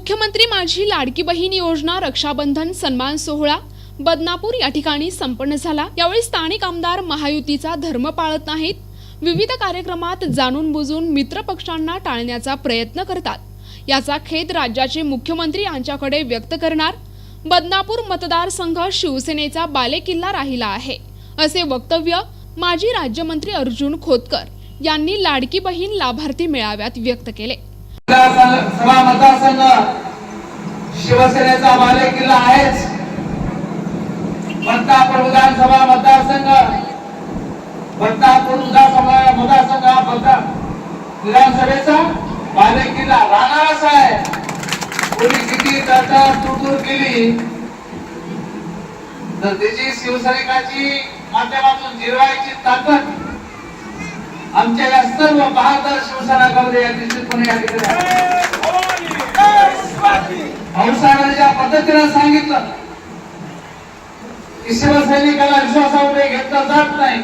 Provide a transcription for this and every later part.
मुख्यमंत्री माझी लाडकी बहीण योजना रक्षाबंधन सन्मान सोहळा बदनापूर या ठिकाणी संपन्न झाला। यावेळी स्थानिक आमदार महायुतीचा धर्म पाळत नाहीत, विविध कार्यक्रमात जाणून बुजून मित्र पक्षांना टाळण्याचा प्रयत्न करतात। याचा खेद राज्याचे मुख्यमंत्री यांच्याकडे व्यक्त करणार। बदनापूर मतदारसंघ शिवसेनेचा बालेकिल्ला राहिला आहे, असे वक्तव्य माजी राज्यमंत्री अर्जुन खोतकर यांनी लाडकी बहीण लाभार्थी मेळाव्यात व्यक्त केले। सभा मतदारसंघ शिवसेनेचा बालेकिल्ला आहेच। बदनापूर विधानसभा मतदारसंघ विधानसभेचा बालेकिल्ला राहणारच आहे। कोणी किती तुडतुड केली तर त्याची शिवसैनिकाची माध्यमातून जिरवायची ताकद आमच्या या सर्व बहादर शिवसैनिकांमध्ये या निश्चितपणे या ठिकाणी भाऊसाहेबांनी ज्या पद्धतीने सांगितलं की शिवसैनिकाला विश्वासावर घेतलं जात नाही,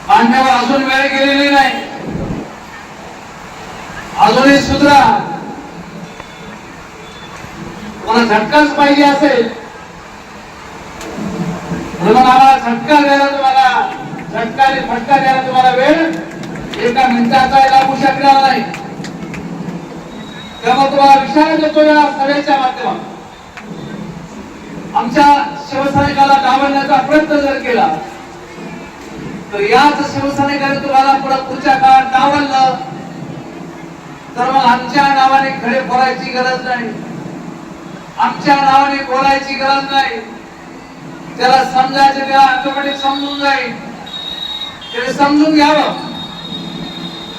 मान्यवर अजून वेळ गेलेली नाही, अजूनही सुधरा। मला झटकाच पाहिजे असेल म्हणून आम्हाला झटका द्यायला फटका द्यायला तुम्हाला वेळ एका मिनिटाचा लागू शकणार नाही। त्यामुळे तुम्हाला विचार देतो या सभेच्या माध्यमातून आमच्या शिवसैनिकाला डावलण्याचा प्रयत्न जर केला तर याच शिवसैनिकाने तुम्हाला पुढच्या काळात डावललं तर मग आमच्या नावाने खडे फोडायची गरज नाही, आमच्या नावाने बोलायची गरज नाही। त्याला समजायचं, त्याला ऑटोमॅटिक समजून जाईल, त्याने समजून घ्यावं।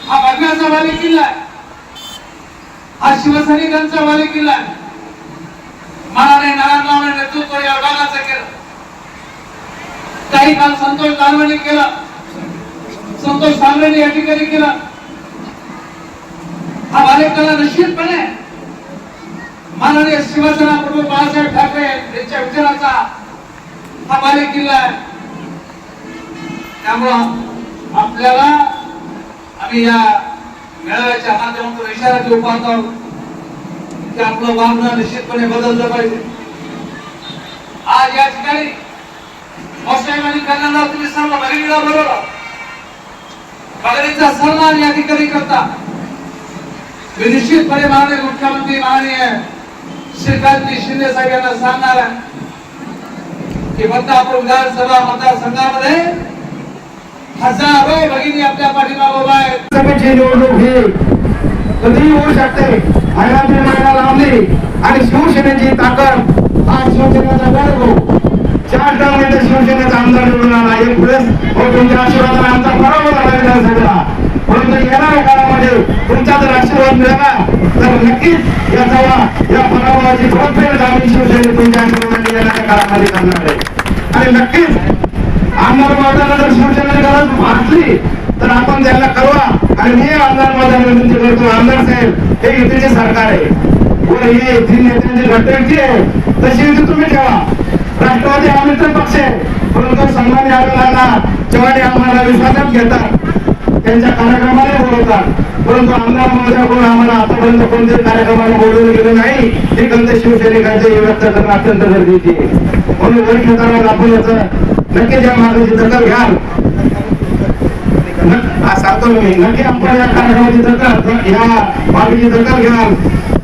हा बघण्याचा बालेकिल्ला आहे, हा शिवसैनिकांचा बालेकिल्ला आहे। मनाने नारायण नेतृत्व या विभागाचं केलं, काही काळ संतोष दानवेने केला, संतोष सांगरेने या ठिकाणी केला। हा बालेकिल्ला निश्चितपणे माननीय शिवसेना प्रमुख बाळासाहेब ठाकरे यांच्या विचाराचा हा बालेकिल्ला आहे। त्यामुळं आपल्याला आम्ही या मेळाव्याच्या माध्यमातून इशारा देऊ पाहतो की आपलं वागणं निश्चितपणे बदललं पाहिजे। आज या ठिकाणी साहेबांनी करणारा तुम्ही सर्व भगिनीला बोलवलं, भगिनीचा सन्मान या ठिकाणी करता। मी निश्चितपणे माननीय मुख्यमंत्री माननीय श्रीकांतजी शिंदे साहेब यांना सांगणार आहे की बदनापूर विधानसभा मतदारसंघामध्ये हजारो भगिनी आपल्या पाठीमागे उभा आहेत। सभेची निवडणूक ही कधीही होऊ शकते, आयाती महिना लावली आणि शिवसेनेची ताकद हा शिवसेनेचा गौरव। 4 टर्म मध्ये शिवसेनेचा आमदार निवडून आला, एक प्लस तुमच्या आशीर्वादाने आमचा पराभव झाला विधानसभेला। परंतु येणाऱ्या काळामध्ये तुमचा जर आशीर्वाद मिळाला तर नक्कीच या पराभवाची परतफेड आम्ही शिवसेने तुमच्या आशीर्वादाने येणाऱ्या काळामध्ये करणार आहे। आणि नक्कीच आमदार महोदयांना जर शिवसेनेने गरज भासली तर आपण त्यांना कळवा। आणि मी आमदार महोदयांना विनंती करतो, आमदार साहेब हे युतीचे सरकार आहे व ही जी नेत्यांची घटनेची आहे तशी युती तुम्ही ठेवा। राष्ट्रवादी हा मित्र पक्ष आहे, परंतु सन्मान्य आमदारांना जेव्हा आम्हाला विश्वासात घेतात त्यांच्या कार्यक्रमाला बोलवतात, परंतु आमदार महोदयाकडून आम्हाला आतापर्यंत कोणत्याही कार्यक्रमाला बोलवलं गेलं नाही। ही खंत शिवसैनिकांचे व्यक्त करणं अत्यंत गरजेचे आहे। म्हणून वरिष्ठ नेत्यांना आपण याचं नक्कीच या मागणीची दखल घ्याल, सांगतो मी, नक्की आपण या कार्यक्रमाची दखल या मागणीची दखल घ्याल।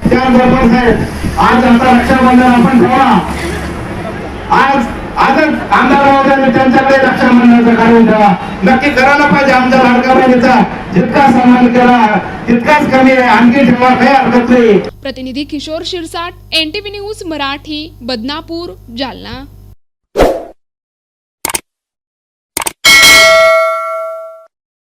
त्याचबरोबर साहेब आज आता रक्षाबंधन आपण ठेवा, आजच आमदार महोदयांनी त्यांच्याकडे रक्षाबंधनाचं काढून ठेवा। नक्की करायला पाहिजे, आमच्या लाडक्या बहिणीचा जितका सन्मान केला तितकाच कमी आहे, आणखी ठेवा, काही हरकत नाही। प्रतिनिधी किशोर शिरसाट, NTV न्यूज मराठी, बदनापूर, जालना।